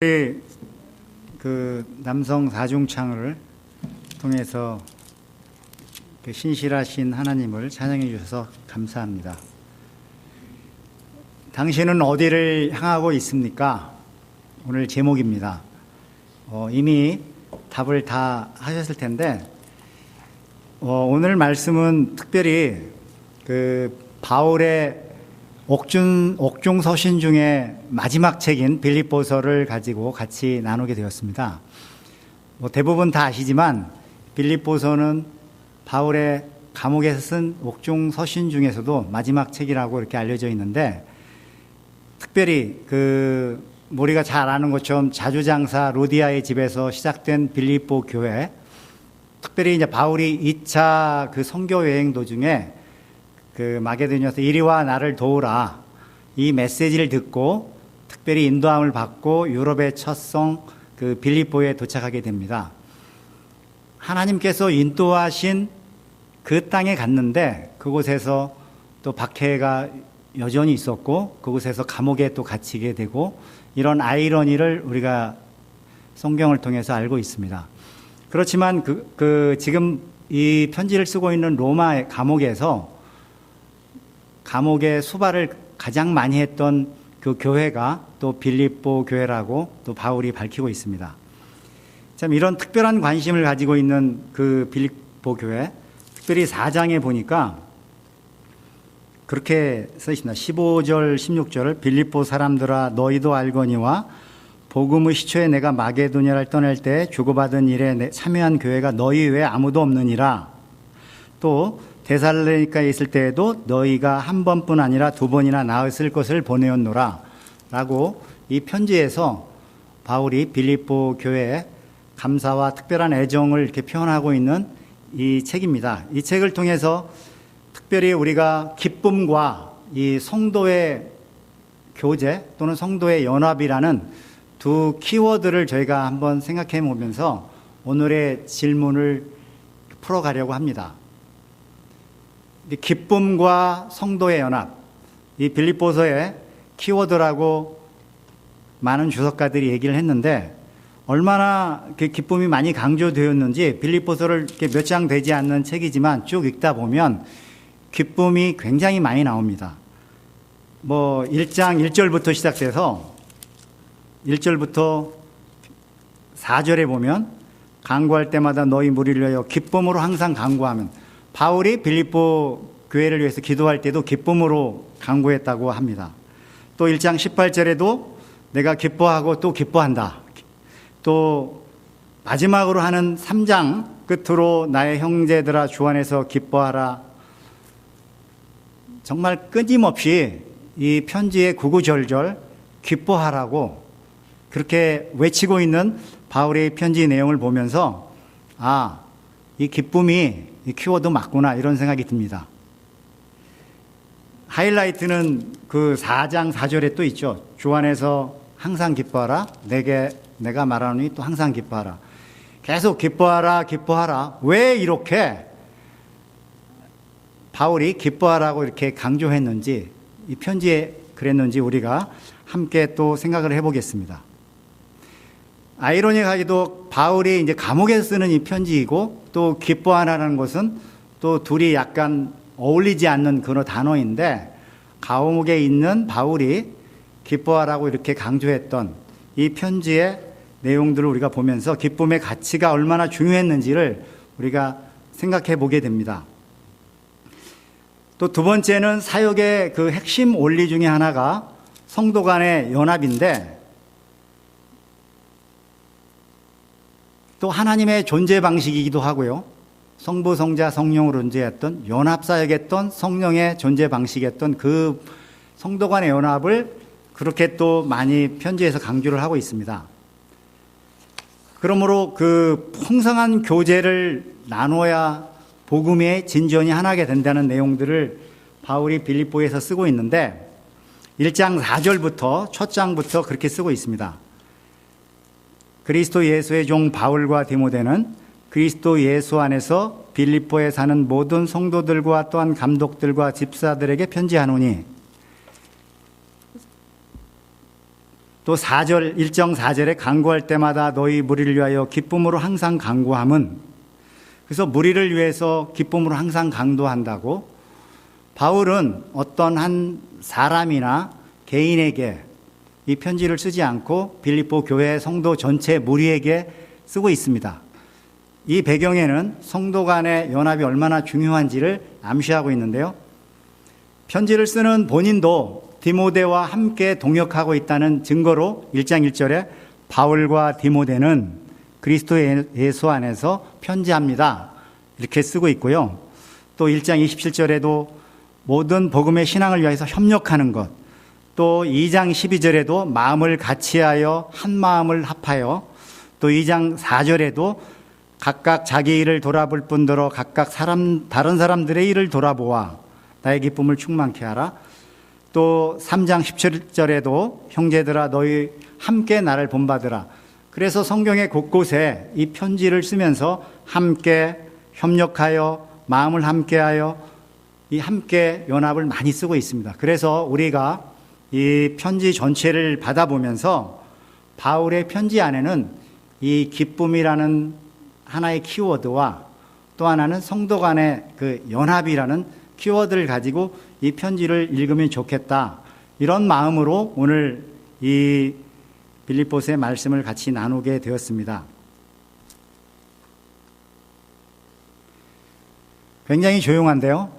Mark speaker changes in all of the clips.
Speaker 1: 그 남성 사중창을 통해서 신실하신 하나님을 찬양해 주셔서 감사합니다. 당신은 어디를 향하고 있습니까? 오늘 제목입니다. 이미 답을 다 하셨을 텐데 오늘 말씀은 특별히 그 바울의 옥중 서신 중에 마지막 책인 빌립보서를 가지고 같이 나누게 되었습니다. 대부분 다 아시지만 빌립보서는 바울의 감옥에서 쓴 옥중 서신 중에서도 마지막 책이라고 이렇게 알려져 있는데, 특별히 우리가 잘 아는 것처럼 자주장사 로디아의 집에서 시작된 빌립보 교회, 특별히 이제 바울이 2차 그 선교 여행 도중에 마게도냐에서 이리와 나를 도우라, 이 메시지를 듣고 특별히 인도함을 받고 유럽의 첫 성 빌립보에 도착하게 됩니다. 하나님께서 인도하신 그 땅에 갔는데 그곳에서 또 박해가 여전히 있었고 그곳에서 감옥에 또 갇히게 되고, 이런 아이러니를 우리가 성경을 통해서 알고 있습니다. 그렇지만 지금 이 편지를 쓰고 있는 로마 감옥에서 감옥의 수발을 가장 많이 했던 그 교회가 또 빌립보 교회라고 또 바울이 밝히고 있습니다. 참 이런 특별한 관심을 가지고 있는 그 빌립보 교회, 특별히 4장에 보니까 그렇게 써 있습니다. 15절 16절을 빌립보 사람들아 너희도 알거니와 복음의 시초에 내가 마게도냐를 떠날 때 주고받은 일에 참여한 교회가 너희 외에 아무도 없느니라. 또 데살로니가에 있을 때에도 너희가 한 번뿐 아니라 두 번이나 나았을 것을 보내었노라 라고 이 편지에서 바울이 빌립보 교회에 감사와 특별한 애정을 이렇게 표현하고 있는 이 책입니다. 이 책을 통해서 특별히 우리가 기쁨과 이 성도의 교제 또는 성도의 연합이라는 두 키워드를 저희가 한번 생각해 보면서 오늘의 질문을 풀어가려고 합니다. 기쁨과 성도의 연합, 이 빌립보서의 키워드라고 많은 주석가들이 얘기를 했는데, 얼마나 기쁨이 많이 강조되었는지 빌립보서를 몇 장 되지 않는 책이지만 쭉 읽다 보면 기쁨이 굉장히 많이 나옵니다. 1장 1절부터 시작돼서 1절부터 4절에 보면 간구할 때마다 너희 무리를 위하여 기쁨으로 항상 간구하면, 바울이 빌립보 교회를 위해서 기도할 때도 기쁨으로 간구했다고 합니다. 또 1장 18절에도 내가 기뻐하고 또 기뻐한다. 또 마지막으로 하는 3장 끝으로 나의 형제들아 주 안에서 기뻐하라. 정말 끊임없이 이 편지의 구구절절 기뻐하라고 그렇게 외치고 있는 바울의 편지 내용을 보면서 이 기쁨이 이 키워드 맞구나, 이런 생각이 듭니다. 하이라이트는 그 4장 4절에 또 있죠. 주 안에서 항상 기뻐하라. 내가 말하노니 또 항상 기뻐하라. 계속 기뻐하라, 기뻐하라. 왜 이렇게 바울이 기뻐하라고 이렇게 강조했는지, 이 편지에 그랬는지 우리가 함께 또 생각을 해보겠습니다. 아이러니하게도 바울이 이제 감옥에서 쓰는 이 편지이고 또 기뻐하라는 것은 또 둘이 약간 어울리지 않는 그런 단어인데, 감옥에 있는 바울이 기뻐하라고 이렇게 강조했던 이 편지의 내용들을 우리가 보면서 기쁨의 가치가 얼마나 중요했는지를 우리가 생각해 보게 됩니다. 또 두 번째는 사역의 그 핵심 원리 중에 하나가 성도 간의 연합인데, 또 하나님의 존재 방식이기도 하고요. 성부, 성자, 성령으로 존재했던, 연합사역했던 성령의 존재 방식이었던 그 성도 간의 연합을 그렇게 또 많이 편지에서 강조를 하고 있습니다. 그러므로 그 풍성한 교제를 나눠야 복음의 진전이 하나게 된다는 내용들을 바울이 빌립보에서 쓰고 있는데, 1장 4절부터 첫 장부터 그렇게 쓰고 있습니다. 그리스도 예수의 종 바울과 디모데는 그리스도 예수 안에서 빌립보에 사는 모든 성도들과 또한 감독들과 집사들에게 편지하노니, 또 4절, 1정 4절에 간구할 때마다 너희 무리를 위하여 기쁨으로 항상 간구함은, 그래서 무리를 위해서 기쁨으로 항상 강도한다고 바울은 어떤 한 사람이나 개인에게 이 편지를 쓰지 않고 빌립보 교회 성도 전체 무리에게 쓰고 있습니다. 이 배경에는 성도 간의 연합이 얼마나 중요한지를 암시하고 있는데요. 편지를 쓰는 본인도 디모데와 함께 동역하고 있다는 증거로 1장 1절에 바울과 디모데는 그리스도 예수 안에서 편지합니다, 이렇게 쓰고 있고요. 또 1장 27절에도 모든 복음의 신앙을 위해서 협력하는 것, 또 2장 12절에도 마음을 같이하여 한 마음을 합하여, 또 2장 4절에도 각각 자기 일을 돌아볼 뿐더러 각각 다른 사람들의 일을 돌아보아 나의 기쁨을 충만케 하라. 또 3장 17절에도 형제들아 너희 함께 나를 본받으라. 그래서 성경의 곳곳에 이 편지를 쓰면서 함께 협력하여 마음을 함께하여 이 함께 연합을 많이 쓰고 있습니다. 그래서 우리가 이 편지 전체를 받아보면서 바울의 편지 안에는 이 기쁨이라는 하나의 키워드와 또 하나는 성도 간의 그 연합이라는 키워드를 가지고 이 편지를 읽으면 좋겠다, 이런 마음으로 오늘 이 빌립보서의 말씀을 같이 나누게 되었습니다. 굉장히 조용한데요.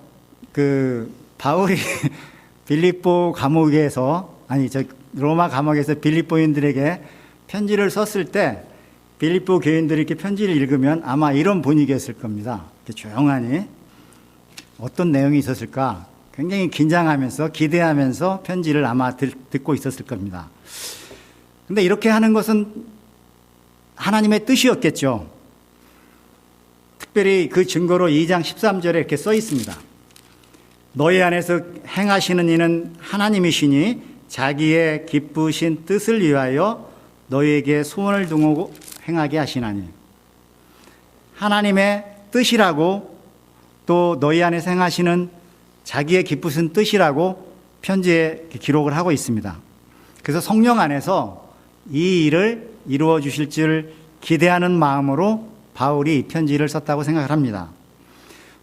Speaker 1: 바울이 빌립보 감옥에서, 로마 감옥에서 빌립보인들에게 편지를 썼을 때 빌립보 교인들이 이렇게 편지를 읽으면 아마 이런 분위기였을 겁니다. 이렇게 조용하니 어떤 내용이 있었을까? 굉장히 긴장하면서 기대하면서 편지를 아마 듣고 있었을 겁니다. 근데 이렇게 하는 것은 하나님의 뜻이었겠죠. 특별히 그 증거로 2장 13절에 이렇게 써 있습니다. 너희 안에서 행하시는 이는 하나님이시니 자기의 기쁘신 뜻을 위하여 너희에게 소원을 두고 행하게 하시나니. 하나님의 뜻이라고, 또 너희 안에서 행하시는 자기의 기쁘신 뜻이라고 편지에 기록을 하고 있습니다. 그래서 성령 안에서 이 일을 이루어 주실 줄 기대하는 마음으로 바울이 이 편지를 썼다고 생각을 합니다.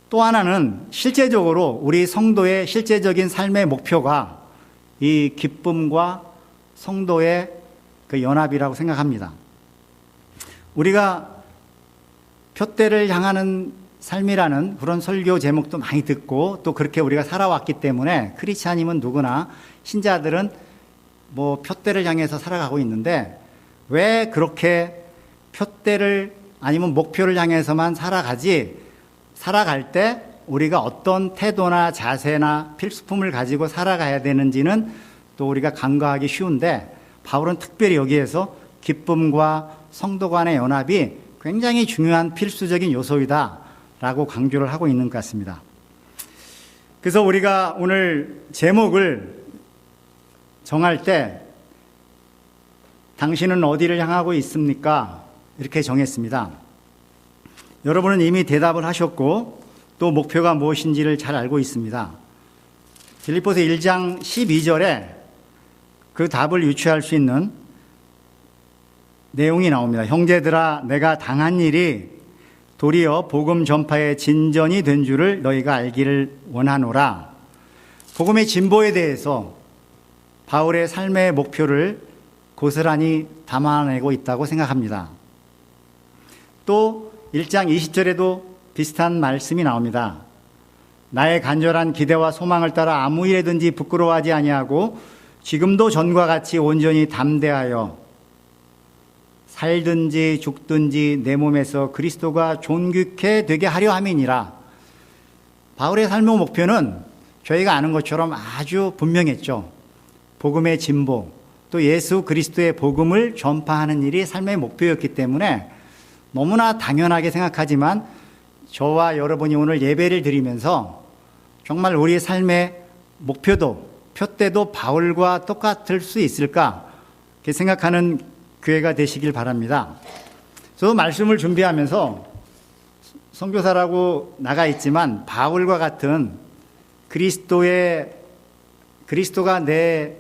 Speaker 1: 또 하나는 실제적으로 우리 성도의 실제적인 삶의 목표가 이 기쁨과 성도의 그 연합이라고 생각합니다. 우리가 표대를 향하는 삶이라는 그런 설교 제목도 많이 듣고 또 그렇게 우리가 살아왔기 때문에 크리스찬이면 누구나, 신자들은 표대를 향해서 살아가고 있는데 왜 그렇게 표대를 아니면 목표를 향해서만 살아갈 때 우리가 어떤 태도나 자세나 필수품을 가지고 살아가야 되는지는 또 우리가 간과하기 쉬운데, 바울은 특별히 여기에서 기쁨과 성도 간의 연합이 굉장히 중요한 필수적인 요소이다 라고 강조를 하고 있는 것 같습니다. 그래서 우리가 오늘 제목을 정할 때 당신은 어디를 향하고 있습니까? 이렇게 정했습니다. 여러분은 이미 대답을 하셨고 또 목표가 무엇인지를 잘 알고 있습니다. 빌립보서 1장 12절에 그 답을 유추할 수 있는 내용이 나옵니다. 형제들아 내가 당한 일이 도리어 복음 전파의 진전이 된 줄을 너희가 알기를 원하노라. 복음의 진보에 대해서 바울의 삶의 목표를 고스란히 담아내고 있다고 생각합니다. 또 1장 20절에도 비슷한 말씀이 나옵니다. 나의 간절한 기대와 소망을 따라 아무 일에든지 부끄러워하지 아니하고 지금도 전과 같이 온전히 담대하여 살든지 죽든지 내 몸에서 그리스도가 존귀케 되게 하려 함이니라. 바울의 삶의 목표는 저희가 아는 것처럼 아주 분명했죠. 복음의 진보, 또 예수 그리스도의 복음을 전파하는 일이 삶의 목표였기 때문에 너무나 당연하게 생각하지만 저와 여러분이 오늘 예배를 드리면서 정말 우리의 삶의 목표도 표대도 바울과 똑같을 수 있을까 이렇게 생각하는 교회가 되시길 바랍니다. 저도 말씀을 준비하면서 선교사라고 나가 있지만 바울과 같은 그리스도가 내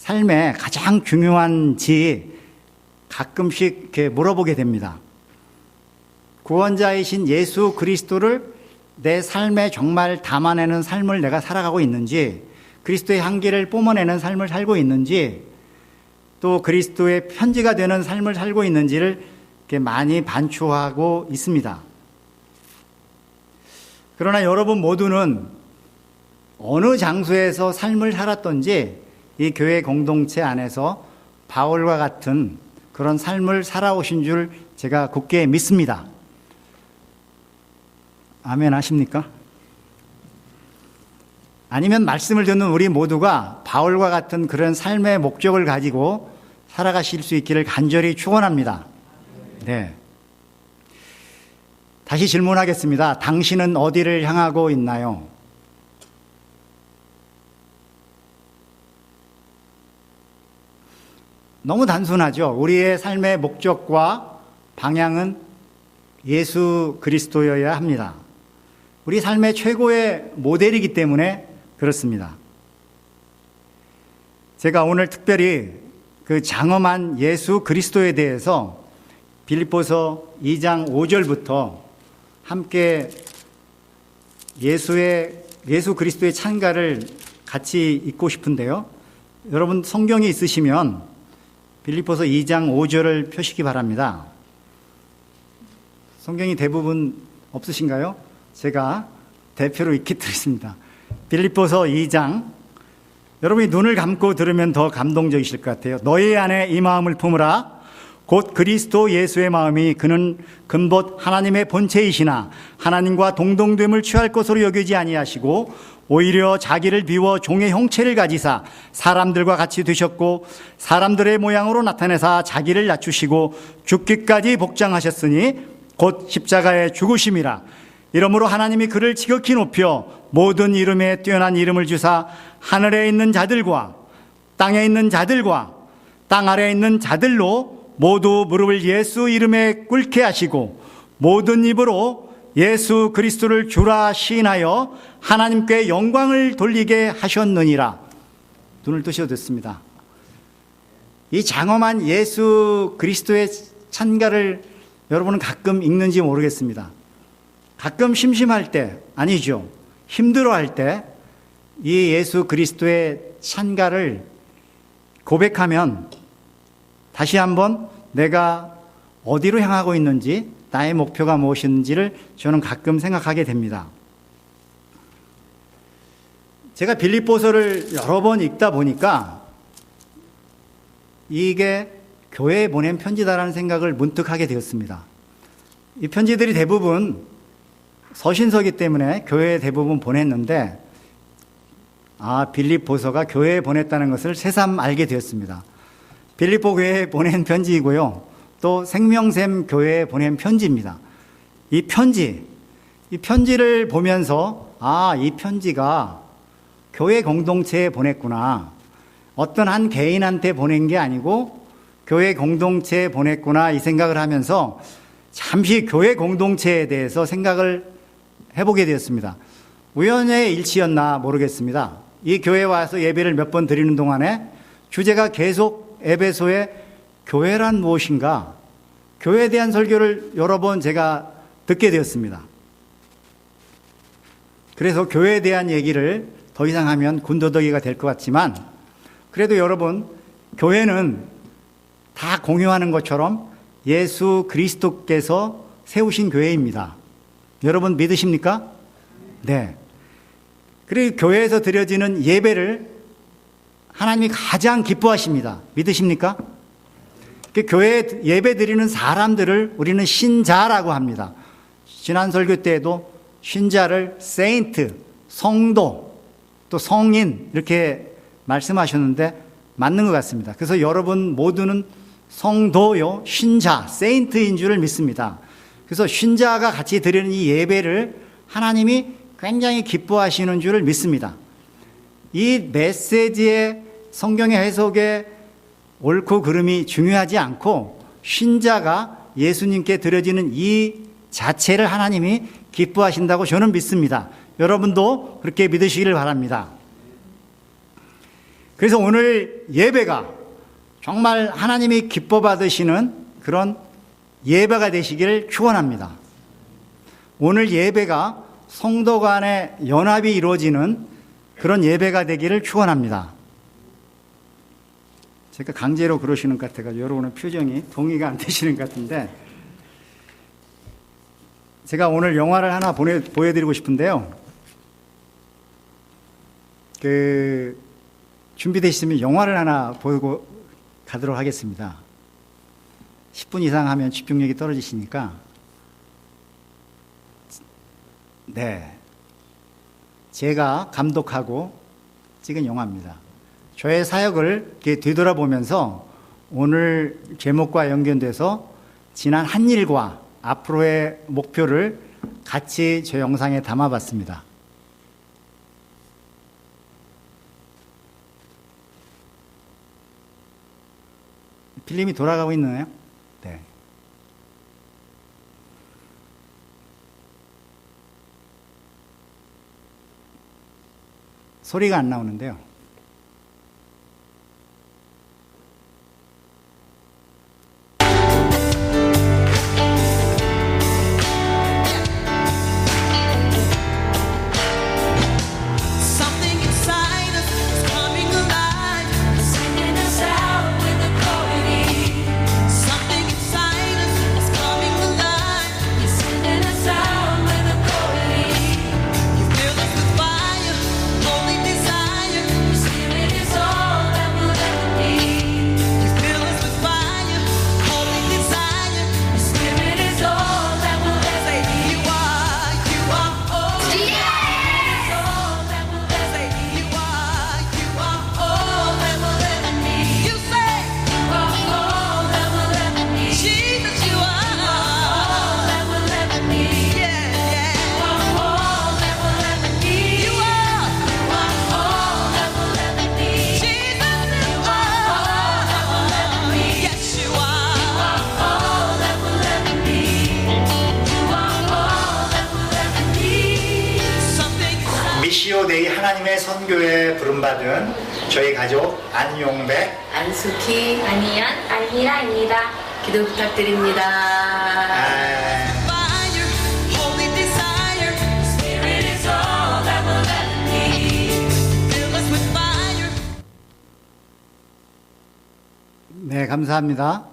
Speaker 1: 삶에 가장 중요한지 가끔씩 이렇게 물어보게 됩니다. 구원자이신 예수 그리스도를 내 삶에 정말 담아내는 삶을 내가 살아가고 있는지, 그리스도의 향기를 뿜어내는 삶을 살고 있는지, 또 그리스도의 편지가 되는 삶을 살고 있는지를 이렇게 많이 반추하고 있습니다. 그러나 여러분 모두는 어느 장소에서 삶을 살았던지 이 교회 공동체 안에서 바울과 같은 그런 삶을 살아오신 줄 제가 굳게 믿습니다. 아멘 하십니까? 아니면 말씀을 듣는 우리 모두가 바울과 같은 그런 삶의 목적을 가지고 살아가실 수 있기를 간절히 축원합니다. 네. 다시 질문하겠습니다. 당신은 어디를 향하고 있나요? 너무 단순하죠. 우리의 삶의 목적과 방향은 예수 그리스도여야 합니다. 우리 삶의 최고의 모델이기 때문에 그렇습니다. 제가 오늘 특별히 그 장엄한 예수 그리스도에 대해서 빌립보서 2장 5절부터 함께 예수 그리스도의 찬가를 같이 읽고 싶은데요. 여러분 성경이 있으시면 빌립보서 2장 5절을 펴시기 바랍니다. 성경이 대부분 없으신가요? 제가 대표로 읽겠습니다. 빌립보서 2장, 여러분이 눈을 감고 들으면 더 감동적이실 것 같아요. 너희 안에 이 마음을 품으라. 곧 그리스도 예수의 마음이 그는 근본 하나님의 본체이시나 하나님과 동등됨을 취할 것으로 여기지 아니하시고 오히려 자기를 비워 종의 형체를 가지사 사람들과 같이 되셨고 사람들의 모양으로 나타내사 자기를 낮추시고 죽기까지 복장하셨으니 곧 십자가에 죽으심이라. 이러므로 하나님이 그를 지극히 높여 모든 이름에 뛰어난 이름을 주사 하늘에 있는 자들과 땅에 있는 자들과 땅 아래에 있는 자들로 모두 무릎을 예수 이름에 꿇게 하시고 모든 입으로 예수 그리스도를 주라 시인하여 하나님께 영광을 돌리게 하셨느니라. 눈을 뜨셔도 됐습니다. 이 장엄한 예수 그리스도의 찬가를 여러분은 가끔 읽는지 모르겠습니다. 가끔 심심할 때, 아니죠, 힘들어할 때 이 예수 그리스도의 찬가를 고백하면 다시 한번 내가 어디로 향하고 있는지, 나의 목표가 무엇인지를 저는 가끔 생각하게 됩니다. 제가 빌립보서를 여러 번 읽다 보니까 이게 교회에 보낸 편지다라는 생각을 문득 하게 되었습니다. 이 편지들이 대부분 서신서기 때문에 교회에 대부분 보냈는데, 빌립보서가 교회에 보냈다는 것을 새삼 알게 되었습니다. 빌립보 교회에 보낸 편지이고요, 또 생명샘 교회에 보낸 편지입니다. 이 편지를 보면서 이 편지가 교회 공동체에 보냈구나, 어떤 한 개인한테 보낸 게 아니고 교회 공동체에 보냈구나, 이 생각을 하면서 잠시 교회 공동체에 대해서 생각을 해보게 되었습니다. 우연의 일치였나 모르겠습니다. 이 교회에 와서 예배를 몇 번 드리는 동안에 주제가 계속 에베소의 교회란 무엇인가, 교회에 대한 설교를 여러 번 제가 듣게 되었습니다. 그래서 교회에 대한 얘기를 더 이상 하면 군더더기가 될 것 같지만, 그래도 여러분, 교회는 다 공유하는 것처럼 예수 그리스도께서 세우신 교회입니다. 여러분 믿으십니까? 네. 그리고 교회에서 드려지는 예배를 하나님이 가장 기뻐하십니다. 믿으십니까? 교회에 예배 드리는 사람들을 우리는 신자라고 합니다. 지난 설교 때에도 신자를 세인트, 성도, 또 성인 이렇게 말씀하셨는데 맞는 것 같습니다. 그래서 여러분 모두는 성도요, 신자, 세인트인 줄을 믿습니다. 그래서 신자가 같이 드리는 이 예배를 하나님이 굉장히 기뻐하시는 줄을 믿습니다. 이 메시지의 성경의 해석에 옳고 그름이 중요하지 않고 신자가 예수님께 드려지는 이 자체를 하나님이 기뻐하신다고 저는 믿습니다. 여러분도 그렇게 믿으시기를 바랍니다. 그래서 오늘 예배가 정말 하나님이 기뻐 받으시는 그런 예배가 되시기를 축원합니다. 오늘 예배가 성도 간의 연합이 이루어지는 그런 예배가 되기를 축원합니다. 제가 강제로 그러시는 것 같아가지고 여러분의 표정이 동의가 안 되시는 것 같은데, 제가 오늘 영화를 하나 보여드리고 싶은데요. 준비되시면 영화를 하나 보고 가도록 하겠습니다. 10분 이상 하면 집중력이 떨어지시니까. 네. 제가 감독하고 찍은 영화입니다. 저의 사역을 이렇게 되돌아보면서 오늘 제목과 연결돼서 지난 한 일과 앞으로의 목표를 같이 제 영상에 담아봤습니다. 필름이 돌아가고 있나요? 네. 소리가 안 나오는데요. 미시오데이 하나님의 선교에 부름받은 저희 가족 안용백,
Speaker 2: 안숙희, 안희연, 안희라입니다. 기도 부탁드립니다.
Speaker 1: 네, 감사합니다.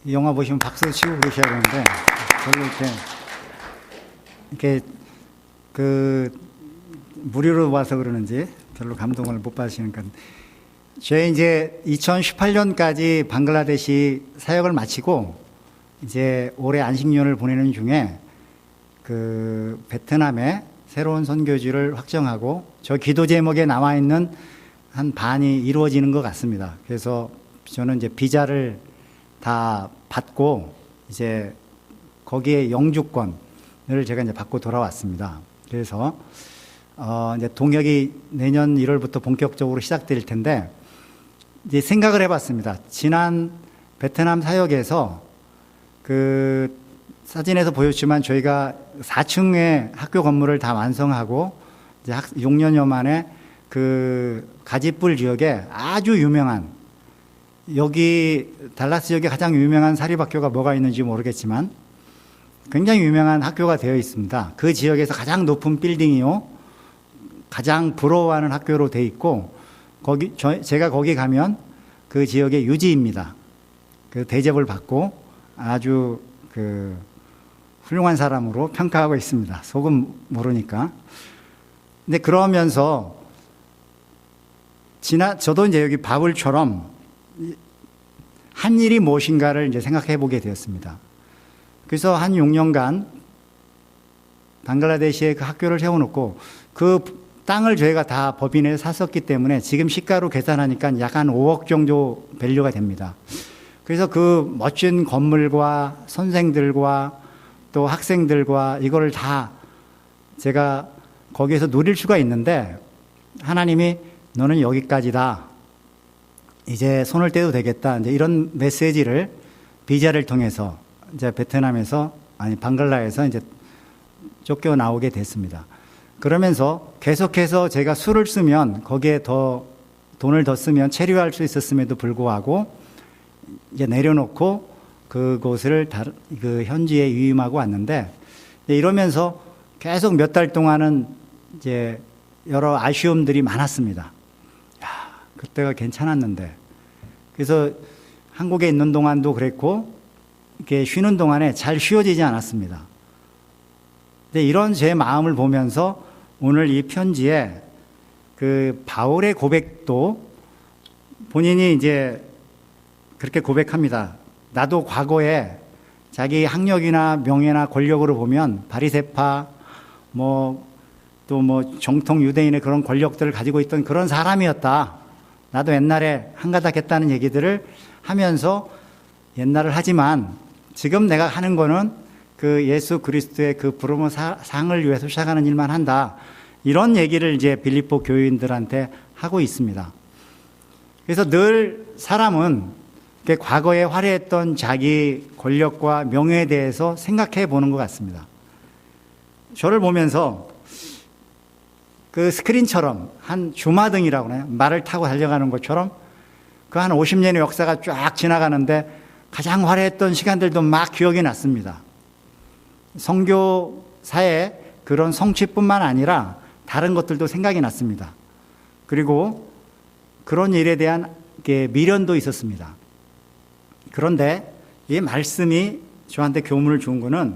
Speaker 1: 이 영화 보시면 박수 치고 그러셔야 되는데 별로 이렇게 무료로 와서 그러는지 별로 감동을 못 받으시니까. 저희 이제 2018년까지 방글라데시 사역을 마치고 이제 올해 안식년을 보내는 중에 베트남에 새로운 선교지를 확정하고 저 기도 제목에 나와 있는 한 반이 이루어지는 것 같습니다. 그래서 저는 이제 비자를 다 받고 이제 거기에 영주권을 제가 이제 받고 돌아왔습니다. 그래서 이제 동역이 내년 1월부터 본격적으로 시작될 텐데, 이제 생각을 해봤습니다. 지난 베트남 사역에서 사진에서 보였지만 저희가 4층의 학교 건물을 다 완성하고 이제 6년여 만에 가지뿔 지역에 아주 유명한, 여기 달라스 지역에 가장 유명한 사립학교가 뭐가 있는지 모르겠지만 굉장히 유명한 학교가 되어 있습니다. 그 지역에서 가장 높은 빌딩이요, 가장 부러워하는 학교로 되어 있고, 제가 거기 가면 그 지역의 유지입니다. 대접을 받고 아주 훌륭한 사람으로 평가하고 있습니다. 속은 모르니까. 근데 그러면서 저도 이제 여기 바울처럼 한 일이 무엇인가를 이제 생각해 보게 되었습니다. 그래서 한 6년간 방글라데시에 그 학교를 세워놓고 그 땅을 저희가 다 법인에 샀었기 때문에 지금 시가로 계산하니까 약 한 5억 정도 밸류가 됩니다. 그래서 그 멋진 건물과 선생들과 또 학생들과 이거를 다 제가 거기에서 누릴 수가 있는데, 하나님이 너는 여기까지다, 이제 손을 떼도 되겠다, 이제 이런 메시지를 비자를 통해서 이제 방글라에서 이제 쫓겨 나오게 됐습니다. 그러면서 계속해서 제가 수를 쓰면 거기에 더 돈을 더 쓰면 체류할 수 있었음에도 불구하고 이제 내려놓고 그곳을 그 현지에 유임하고 왔는데, 이러면서 계속 몇 달 동안은 이제 여러 아쉬움들이 많았습니다. 야, 그때가 괜찮았는데. 그래서 한국에 있는 동안도 그랬고, 이렇게 쉬는 동안에 잘 쉬어지지 않았습니다. 근데 이런 제 마음을 보면서 오늘 이 편지에 그 바울의 고백도 본인이 이제 그렇게 고백합니다. 나도 과거에 자기 학력이나 명예나 권력으로 보면 바리새파 또 정통 유대인의 그런 권력들을 가지고 있던 그런 사람이었다. 나도 옛날에 한가닥 했다는 얘기들을 하면서 옛날을 하지만 지금 내가 하는 거는 그 예수 그리스도의 그 부름의 상을 위해서 시작하는 일만 한다. 이런 얘기를 이제 빌립보 교인들한테 하고 있습니다. 그래서 늘 사람은 과거에 화려했던 자기 권력과 명예에 대해서 생각해 보는 것 같습니다. 저를 보면서 그 스크린처럼 한 주마등이라고 하나요? 말을 타고 달려가는 것처럼 그 한 50년의 역사가 쫙 지나가는데 가장 화려했던 시간들도 막 기억이 났습니다. 선교사의 그런 성취뿐만 아니라 다른 것들도 생각이 났습니다. 그리고 그런 일에 대한 미련도 있었습니다. 그런데 이 말씀이 저한테 교훈을 준 거는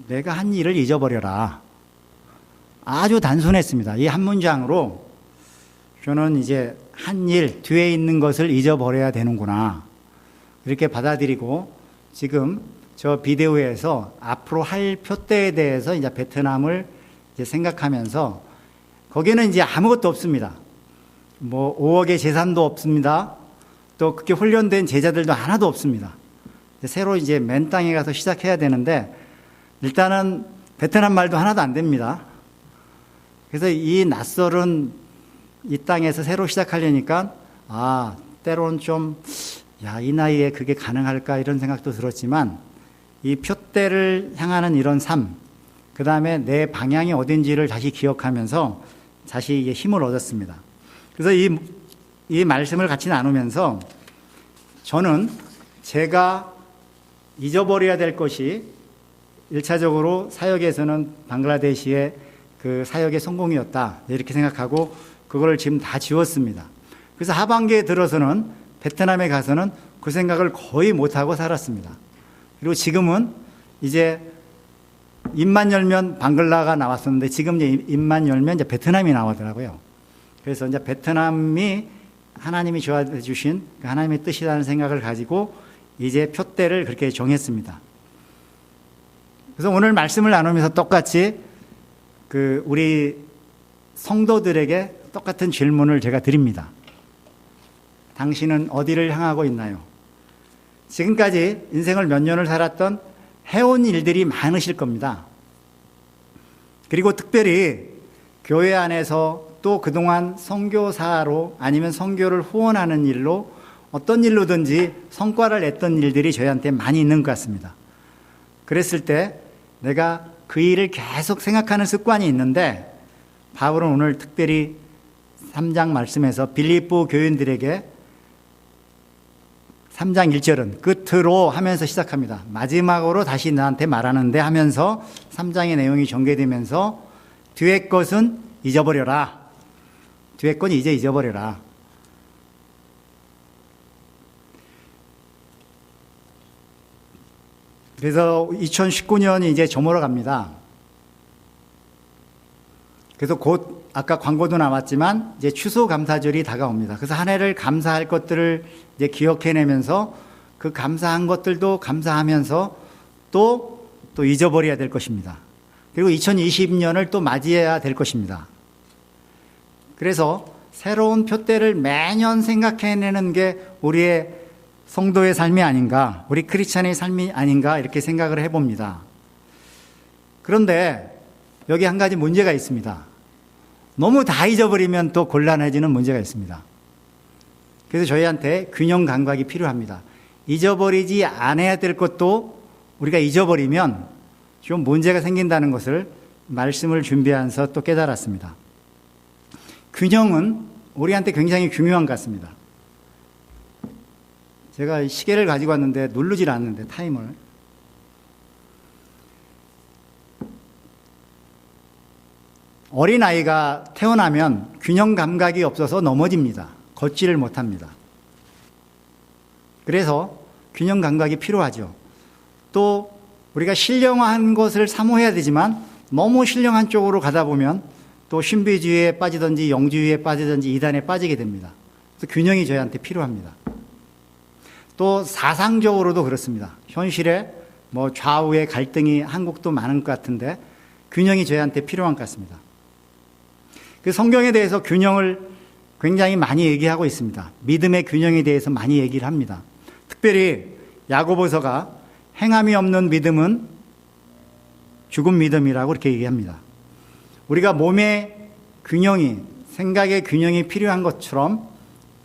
Speaker 1: 내가 한 일을 잊어버려라. 아주 단순했습니다. 이 한 문장으로 저는 이제 한 일, 뒤에 있는 것을 잊어버려야 되는구나. 이렇게 받아들이고 지금 저 비디오에서 앞으로 할 표대에 대해서 이제 베트남을 이제 생각하면서 거기는 이제 아무것도 없습니다. 5억의 재산도 없습니다. 또 그렇게 훈련된 제자들도 하나도 없습니다. 새로 이제 맨 땅에 가서 시작해야 되는데 일단은 베트남 말도 하나도 안 됩니다. 그래서 이 낯설은 이 땅에서 새로 시작하려니까 때론 좀 이 나이에 그게 가능할까 이런 생각도 들었지만 이 표대를 향하는 이런 삶, 그 다음에 내 방향이 어딘지를 다시 기억하면서 다시 힘을 얻었습니다. 그래서 이 말씀을 같이 나누면서 저는 제가 잊어버려야 될 것이 1차적으로 사역에서는 방글라데시의 그 사역의 성공이었다. 이렇게 생각하고 그걸 지금 다 지웠습니다. 그래서 하반기에 들어서는 베트남에 가서는 그 생각을 거의 못하고 살았습니다. 그리고 지금은 이제 입만 열면 방글라가 나왔었는데 지금 이제 입만 열면 이제 베트남이 나오더라고요. 그래서 이제 베트남이 하나님이 저한테 주신 하나님의 뜻이라는 생각을 가지고 이제 표대를 그렇게 정했습니다. 그래서 오늘 말씀을 나누면서 똑같이 우리 성도들에게 똑같은 질문을 제가 드립니다. 당신은 어디를 향하고 있나요? 지금까지 인생을 몇 년을 살았던 해온 일들이 많으실 겁니다. 그리고 특별히 교회 안에서 또 그동안 선교사로 아니면 선교를 후원하는 일로 어떤 일로든지 성과를 냈던 일들이 저희한테 많이 있는 것 같습니다. 그랬을 때 내가 그 일을 계속 생각하는 습관이 있는데 바울은 오늘 특별히 3장 말씀에서 빌립보 교인들에게 3장 1절은 끝으로 하면서 시작합니다. 마지막으로 다시 너한테 말하는데 하면서 3장의 내용이 전개되면서 뒤의 것은 잊어버려라. 뒤의 건 이제 잊어버려라. 그래서 2019년이 이제 저물어 갑니다. 그래서 곧 아까 광고도 나왔지만 이제 추수감사절이 다가옵니다. 그래서 한 해를 감사할 것들을 이제 기억해내면서 그 감사한 것들도 감사하면서 또 잊어버려야 될 것입니다. 그리고 2020년을 또 맞이해야 될 것입니다. 그래서 새로운 표대를 매년 생각해내는 게 우리의 성도의 삶이 아닌가, 우리 크리스찬의 삶이 아닌가 이렇게 생각을 해봅니다. 그런데 여기 한 가지 문제가 있습니다. 너무 다 잊어버리면 또 곤란해지는 문제가 있습니다. 그래서 저희한테 균형 감각이 필요합니다. 잊어버리지 않아야 될 것도 우리가 잊어버리면 좀 문제가 생긴다는 것을 말씀을 준비하면서 또 깨달았습니다. 균형은 우리한테 굉장히 중요한 것 같습니다. 제가 시계를 가지고 왔는데 누르질 않는데 타임을. 어린아이가 태어나면 균형 감각이 없어서 넘어집니다. 걷지를 못합니다. 그래서 균형 감각이 필요하죠. 또 우리가 신령한 것을 사모해야 되지만 너무 신령한 쪽으로 가다 보면 또 신비주의에 빠지든지 영주의에 빠지든지 이단에 빠지게 됩니다. 그래서 균형이 저희한테 필요합니다. 또 사상적으로도 그렇습니다. 현실에 뭐 좌우의 갈등이 한국도 많은 것 같은데 균형이 저희한테 필요한 것 같습니다. 그 성경에 대해서 균형을 굉장히 많이 얘기하고 있습니다. 믿음의 균형에 대해서 많이 얘기를 합니다. 특별히 야고보서가 행함이 없는 믿음은 죽은 믿음이라고 이렇게 얘기합니다. 우리가 몸의 균형이, 생각의 균형이 필요한 것처럼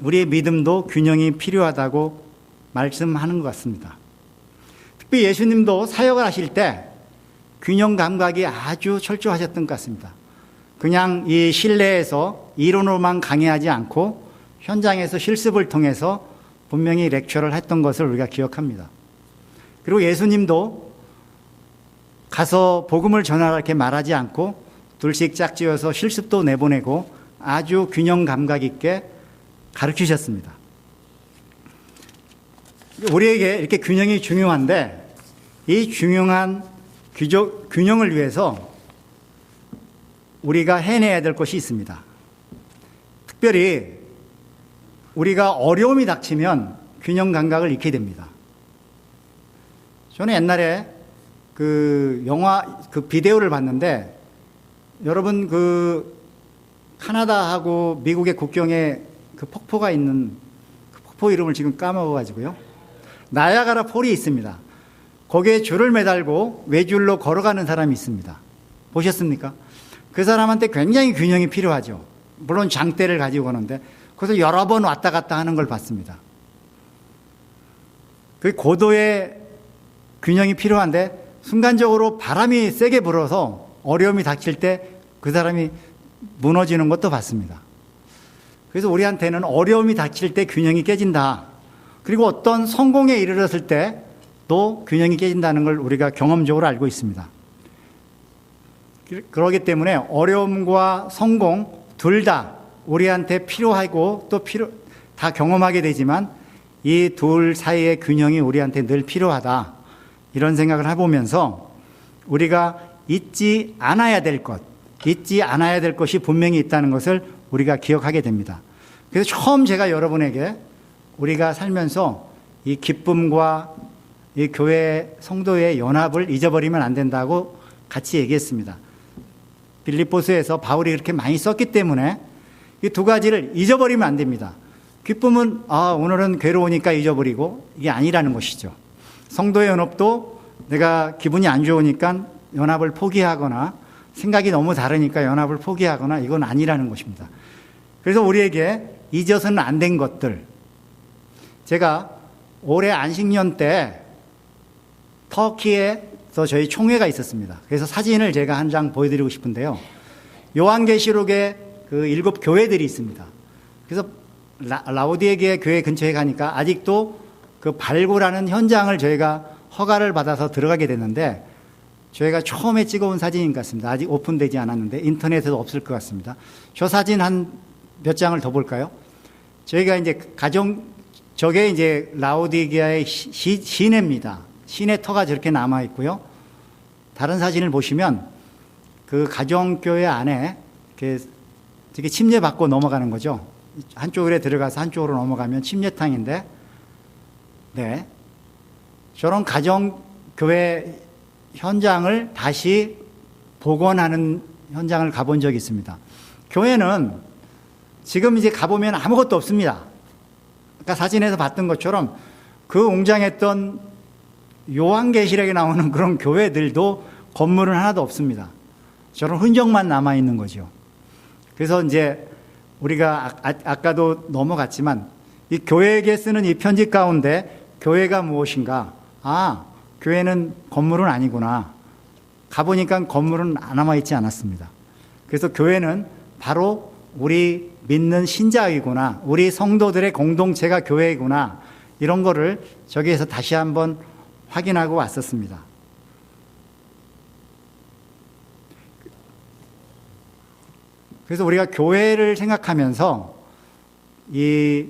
Speaker 1: 우리의 믿음도 균형이 필요하다고 말씀하는 것 같습니다. 특히 예수님도 사역을 하실 때 균형 감각이 아주 철저하셨던 것 같습니다. 그냥 이 실내에서 이론으로만 강의하지 않고 현장에서 실습을 통해서 분명히 렉처를 했던 것을 우리가 기억합니다. 그리고 예수님도 가서 복음을 전하라 이렇게 말하지 않고 둘씩 짝지어서 실습도 내보내고 아주 균형 감각 있게 가르치셨습니다. 우리에게 이렇게 균형이 중요한데 이 중요한 균형을 위해서 우리가 해내야 될 것이 있습니다. 특별히 우리가 어려움이 닥치면 균형 감각을 잃게 됩니다. 저는 옛날에 그 영화, 그 비디오를 봤는데 여러분 그 카나다하고 미국의 국경에 그 폭포가 있는 그 폭포 이름을 지금 까먹어가지고요. 나야가라 폴이 있습니다. 거기에 줄을 매달고 외줄로 걸어가는 사람이 있습니다. 보셨습니까? 그 사람한테 굉장히 균형이 필요하죠. 물론 장대를 가지고 가는데 그래서 여러 번 왔다 갔다 하는 걸 봤습니다. 그 고도의 균형이 필요한데 순간적으로 바람이 세게 불어서 어려움이 닥칠 때 그 사람이 무너지는 것도 봤습니다. 그래서 우리한테는 어려움이 닥칠 때 균형이 깨진다. 그리고 어떤 성공에 이르렀을 때 또 균형이 깨진다는 걸 우리가 경험적으로 알고 있습니다. 그렇기 때문에 어려움과 성공 둘 다 우리한테 필요하고 또 다 경험하게 되지만 이 둘 사이의 균형이 우리한테 늘 필요하다. 이런 생각을 해보면서 우리가 잊지 않아야 될 것이 분명히 있다는 것을 우리가 기억하게 됩니다. 그래서 처음 제가 여러분에게 우리가 살면서 이 기쁨과 이 교회 성도의 연합을 잊어버리면 안 된다고 같이 얘기했습니다. 빌립보서에서 바울이 그렇게 많이 썼기 때문에 이 두 가지를 잊어버리면 안 됩니다. 기쁨은 오늘은 괴로우니까 잊어버리고 이게 아니라는 것이죠. 성도의 연합도 내가 기분이 안 좋으니까 연합을 포기하거나 생각이 너무 다르니까 연합을 포기하거나 이건 아니라는 것입니다. 그래서 우리에게 잊어서는 안 된 것들, 제가 올해 안식년 때 터키에서 저희 총회가 있었습니다. 그래서 사진을 제가 한 장 보여드리고 싶은데요. 요한계시록에 그 7 교회들이 있습니다. 그래서 라오디게아 교회 근처에 가니까 아직도 그 발굴하는 현장을 저희가 허가를 받아서 들어가게 됐는데 저희가 처음에 찍어온 사진인 것 같습니다. 아직 오픈되지 않았는데 인터넷에도 없을 것 같습니다. 저 사진 한 몇 장을 더 볼까요? 저희가 이제 저게 이제 라오디게아의 시내입니다. 시내 터가 저렇게 남아 있고요. 다른 사진을 보시면 그 가정교회 안에 이렇게 침례받고 넘어가는 거죠. 한쪽으로 들어가서 한쪽으로 넘어가면 침례탕인데, 네. 저런 가정교회 현장을 다시 복원하는 현장을 가본 적이 있습니다. 교회는 지금 이제 가보면 아무것도 없습니다. 아까 사진에서 봤던 것처럼 그 웅장했던 요한계시록에 나오는 그런 교회들도 건물은 하나도 없습니다. 저런 흔적만 남아있는 거죠. 그래서 이제 우리가 아까도 넘어갔지만 이 교회에게 쓰는 이 편지 가운데 교회가 무엇인가? 교회는 건물은 아니구나. 가보니까 건물은 남아있지 않았습니다. 그래서 교회는 바로 우리 믿는 신자이구나, 우리 성도들의 공동체가 교회이구나, 이런 거를 저기에서 다시 한번 확인하고 왔었습니다. 그래서 우리가 교회를 생각하면서 이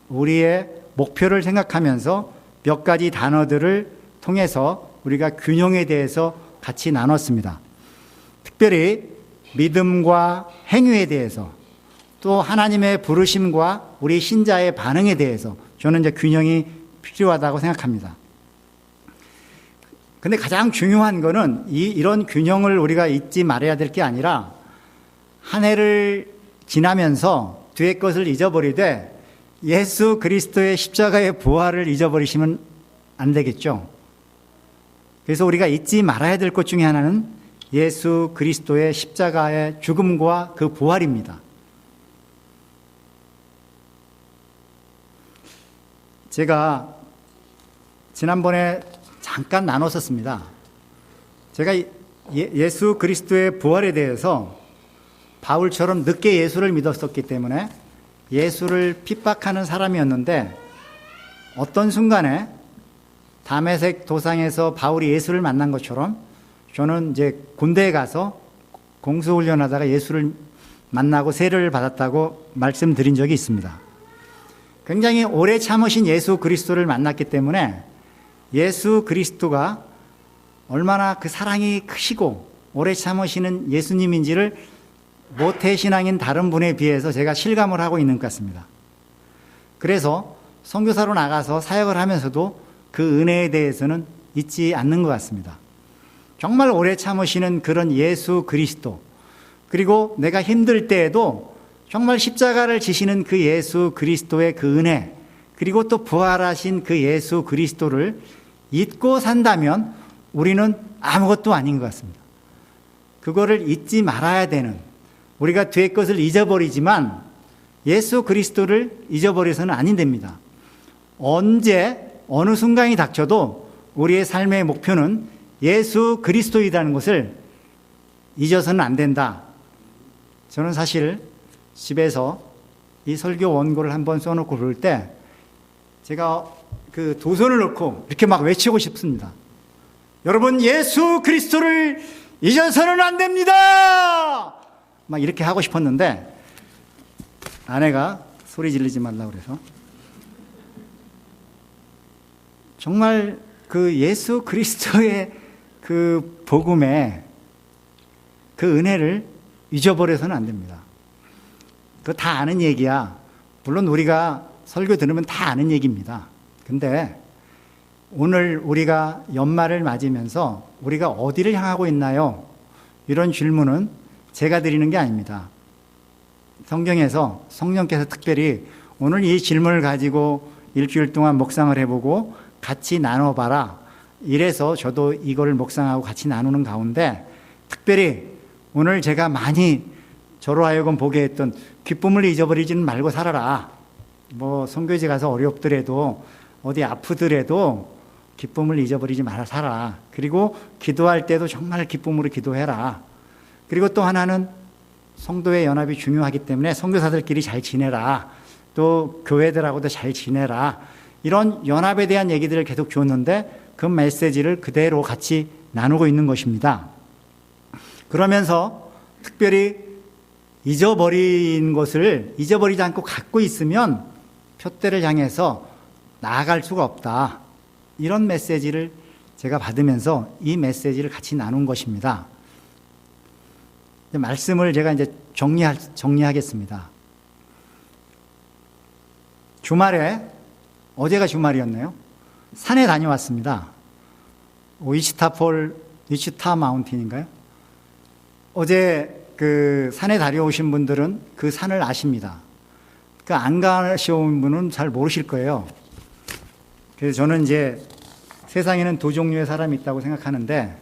Speaker 1: 우리의 목표를 생각하면서 몇 가지 단어들을 통해서 우리가 균형에 대해서 같이 나눴습니다. 특별히 믿음과 행위에 대해서, 또 하나님의 부르심과 우리 신자의 반응에 대해서 저는 이제 균형이 필요하다고 생각합니다. 근데 가장 중요한 거는 이런 균형을 우리가 잊지 말아야 될 게 아니라 한 해를 지나면서 뒤의 것을 잊어버리되 예수 그리스도의 십자가의 부활을 잊어버리시면 안 되겠죠. 그래서 우리가 잊지 말아야 될 것 중에 하나는 예수 그리스도의 십자가의 죽음과 그 부활입니다. 제가 지난번에 잠깐 나눴었습니다. 제가 예수 그리스도의 부활에 대해서 바울처럼 늦게 예수를 믿었었기 때문에 예수를 핍박하는 사람이었는데, 어떤 순간에 다메섹 도상에서 바울이 예수를 만난 것처럼 저는 이제 군대에 가서 공수훈련하다가 예수를 만나고 세례를 받았다고 말씀드린 적이 있습니다. 굉장히 오래 참으신 예수 그리스도를 만났기 때문에 예수 그리스도가 얼마나 그 사랑이 크시고 오래 참으시는 예수님인지를 모태신앙인 다른 분에 비해서 제가 실감을 하고 있는 것 같습니다. 그래서 선교사로 나가서 사역을 하면서도 그 은혜에 대해서는 잊지 않는 것 같습니다. 정말 오래 참으시는 그런 예수 그리스도, 그리고 내가 힘들 때에도 정말 십자가를 지시는 그 예수 그리스도의 그 은혜, 그리고 또 부활하신 그 예수 그리스도를 잊고 산다면 우리는 아무것도 아닌 것 같습니다. 그거를 잊지 말아야 되는, 우리가 뒤의 것을 잊어버리지만 예수 그리스도를 잊어버려서는 아닌 됩니다. 언제 어느 순간이 닥쳐도 우리의 삶의 목표는 예수 그리스도이라는 것을 잊어서는 안 된다. 저는 사실 집에서 이 설교 원고를 한번 써놓고 그럴 때 제가 그 두 손을 놓고 이렇게 막 외치고 싶습니다. 여러분, 예수 그리스도를 잊어서는 안 됩니다! 막 이렇게 하고 싶었는데 아내가 소리 지르지 말라고 그래서, 정말 그 예수 그리스도의 그 복음의 그 은혜를 잊어버려서는 안 됩니다. 그거 다 아는 얘기야. 물론 우리가 설교 들으면 다 아는 얘기입니다. 근데 오늘 우리가 연말을 맞으면서 우리가 어디를 향하고 있나요? 이런 질문은 제가 드리는 게 아닙니다. 성경에서 성령께서 특별히 오늘 이 질문을 가지고 일주일 동안 묵상을 해보고 같이 나눠봐라, 이래서 저도 이거를 묵상하고 같이 나누는 가운데 특별히 오늘 제가 많이 저로 하여금 보게 했던 기쁨을 잊어버리지는 말고 살아라. 뭐 선교지 가서 어렵더라도 어디 아프더라도 기쁨을 잊어버리지 말아 살아. 그리고 기도할 때도 정말 기쁨으로 기도해라. 그리고 또 하나는 성도의 연합이 중요하기 때문에 선교사들끼리 잘 지내라. 또 교회들하고도 잘 지내라. 이런 연합에 대한 얘기들을 계속 주었는데 그 메시지를 그대로 같이 나누고 있는 것입니다. 그러면서 특별히 잊어버린 것을 잊어버리지 않고 갖고 있으면 표대를 향해서 나아갈 수가 없다. 이런 메시지를 제가 받으면서 이 메시지를 같이 나눈 것입니다. 말씀을 제가 이제 정리하겠습니다. 주말에, 어제가 주말이었네요. 산에 다녀왔습니다. 위치타 마운틴인가요? 어제 그 산에 다녀오신 분들은 그 산을 아십니다. 그 안 가셔온 분은 잘 모르실 거예요. 그래서 저는 이제 세상에는 두 종류의 사람이 있다고 생각하는데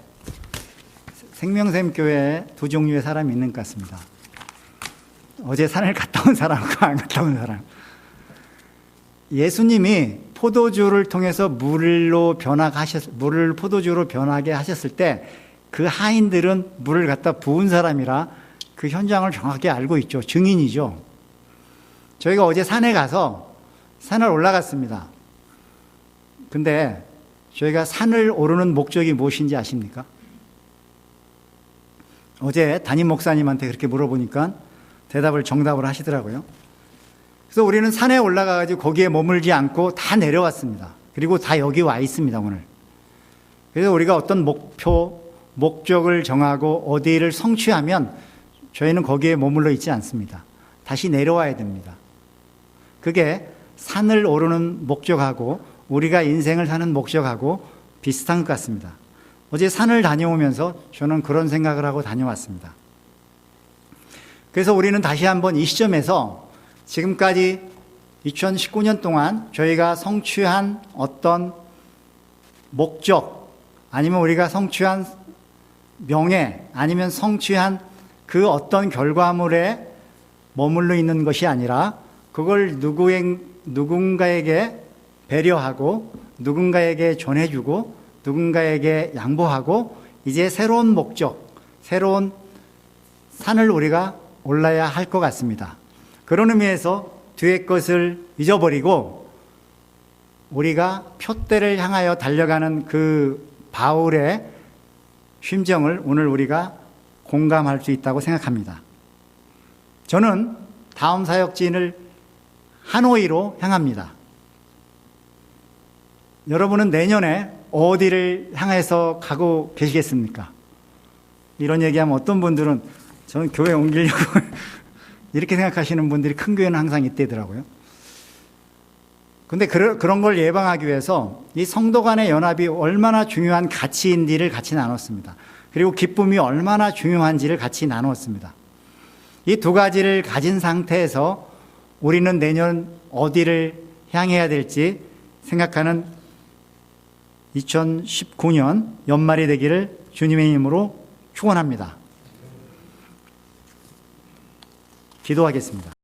Speaker 1: 생명샘 교회에 두 종류의 사람이 있는 것 같습니다. 어제 산을 갔다 온 사람과 안 갔다 온 사람. 예수님이 포도주를 통해서 물을 포도주로 변하게 하셨을 때 그 하인들은 물을 갖다 부은 사람이라 그 현장을 정확히 알고 있죠. 증인이죠. 저희가 어제 산에 가서 산을 올라갔습니다. 근데 저희가 산을 오르는 목적이 무엇인지 아십니까? 어제 담임 목사님한테 그렇게 물어보니까 대답을 정답을 하시더라고요. 그래서 우리는 산에 올라가가지고 거기에 머물지 않고 다 내려왔습니다. 그리고 다 여기 와 있습니다, 오늘. 그래서 우리가 어떤 목적을 정하고 어디를 성취하면 저희는 거기에 머물러 있지 않습니다. 다시 내려와야 됩니다. 그게 산을 오르는 목적하고 우리가 인생을 사는 목적하고 비슷한 것 같습니다. 어제 산을 다녀오면서 저는 그런 생각을 하고 다녀왔습니다. 그래서 우리는 다시 한번 이 시점에서 지금까지 2019년 동안 저희가 성취한 어떤 목적, 아니면 우리가 성취한 명예, 아니면 성취한 그 어떤 결과물에 머물러 있는 것이 아니라 그걸 누군가에게 배려하고 누군가에게 전해주고 누군가에게 양보하고 이제 새로운 목적, 새로운 산을 우리가 올라야 할 것 같습니다. 그런 의미에서 뒤의 것을 잊어버리고 우리가 표대를 향하여 달려가는 그 바울의 심정을 오늘 우리가 공감할 수 있다고 생각합니다. 저는 다음 사역지를 하노이로 향합니다. 여러분은 내년에 어디를 향해서 가고 계시겠습니까? 이런 얘기하면 어떤 분들은 저는 교회 옮기려고 이렇게 생각하시는 분들이 큰 교회는 항상 이때더라고요. 근데 그런 걸 예방하기 위해서 이 성도 간의 연합이 얼마나 중요한 가치인지를 같이 나눴습니다. 그리고 기쁨이 얼마나 중요한지를 같이 나누었습니다. 이 두 가지를 가진 상태에서 우리는 내년 어디를 향해야 될지 생각하는 2019년 연말이 되기를 주님의 이름으로 축원합니다. 기도하겠습니다.